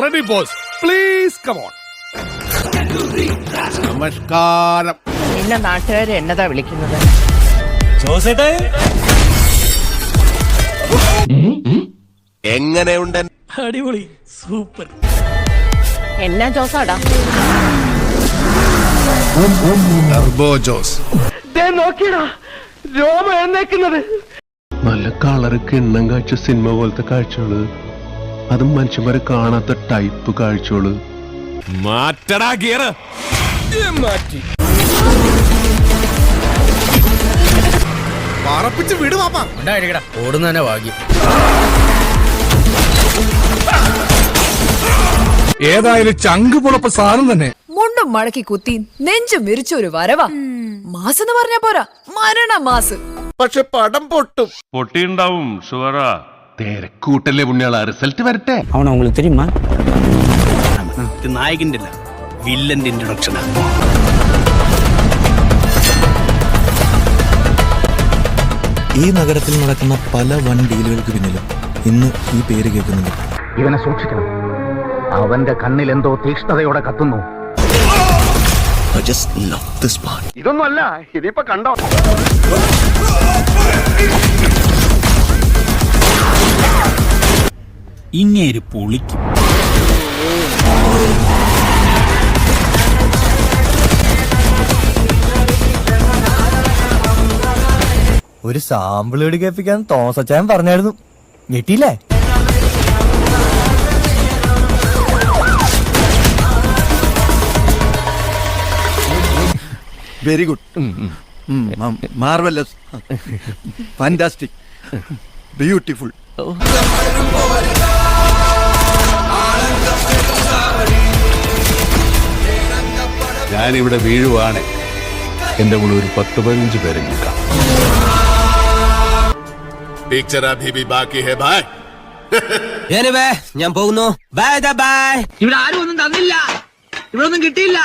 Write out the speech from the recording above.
Ready, boss. Please come on. നമസ്കാരം. നിന്നെ നാട്ടുകാര് എന്നതാ വിളിക്കുന്നത്? ജോസേട്ടാ എങ്ങനെയുണ്ട്? അടിപൊളി, സൂപ്പർ. എന്നാ ജോസാടാ? ടർബോ ജോസ്. നോക്കിയടാ രോമ എഴുന്നേക്കുന്നത്. നല്ല കളറ് കിണ്ണം കാഴ്ച സിനിമ പോലത്തെ കാഴ്ചകള്, അതും മനുഷ്യന്മാരെ കാണാത്ത ടൈപ്പ് കാഴ്ചകള്. മാറ്റടാ ഗിയർ. മാറ്റി പറപ്പിച്ച് വിട് പാപ്പാ. ഓടുന്നതന്നെ ഭാഗ്യം. ഏതായാലും ചങ്ക് പുളപ്പ സാധനം തന്നെ. മുണ്ടും മടക്കി കുത്തി നെഞ്ചും വിരിച്ച ഒരു വരവാ. മാസ് എന്ന് പറഞ്ഞാ പോരാ, മരണ മാസ്. പക്ഷെ പടം പൊട്ടും. പൊട്ടിയുണ്ടാവും ഷുവറാ. തിരക്കൂട്ടല്ലേ പുണ്യാള, റിസൾട്ട് വരട്ടെ. അവനെ உங்களுக்கு தெரியுமா? ഇത് നായകന്റെ അല്ല, വില്ലന്റെ ഇൻട്രൊഡക്ഷനാ. ഈ നഗരത്തിൽ നടക്കുന്ന പല വൻ ഡീലുകൾക്ക് പിന്നിലും ഇന്ന് ഈ പേര് കേൾക്കുന്നുണ്ട്. ഇവനെ സൂക്ഷിക്കണം, അവന്റെ കണ്ണിൽ എന്തോ തീക്ഷ്ണതയോടെ കത്തുന്നു. I just love this part. ഇതൊന്നുമല്ല, ഇതിപ്പോ കണ്ടോ. ഇങ്ങേര് പൊളിക്കും. ഒരു സാമ്പിൾ എടു കേൾപ്പിക്കാൻ തോമസച്ചായൻ പറഞ്ഞായിരുന്നു, ഞെട്ടിയില്ലേ? Very good, marvellous, fantastic, beautiful. ഞാനിവിടെ വീഴുവാണ്, എന്റെ കൂടെ ഒരു 10-15 പേരെ നിൽക്കാം. പിക്ചർ അഭി ഭി ബാക്കി ഹൈ ഭായ്. ഞാൻ പോകുന്നു. Bye bye. ഇവിടെ ആരും ഒന്നും തന്നില്ല, ഇവിടെ ഒന്നും കിട്ടിയില്ല.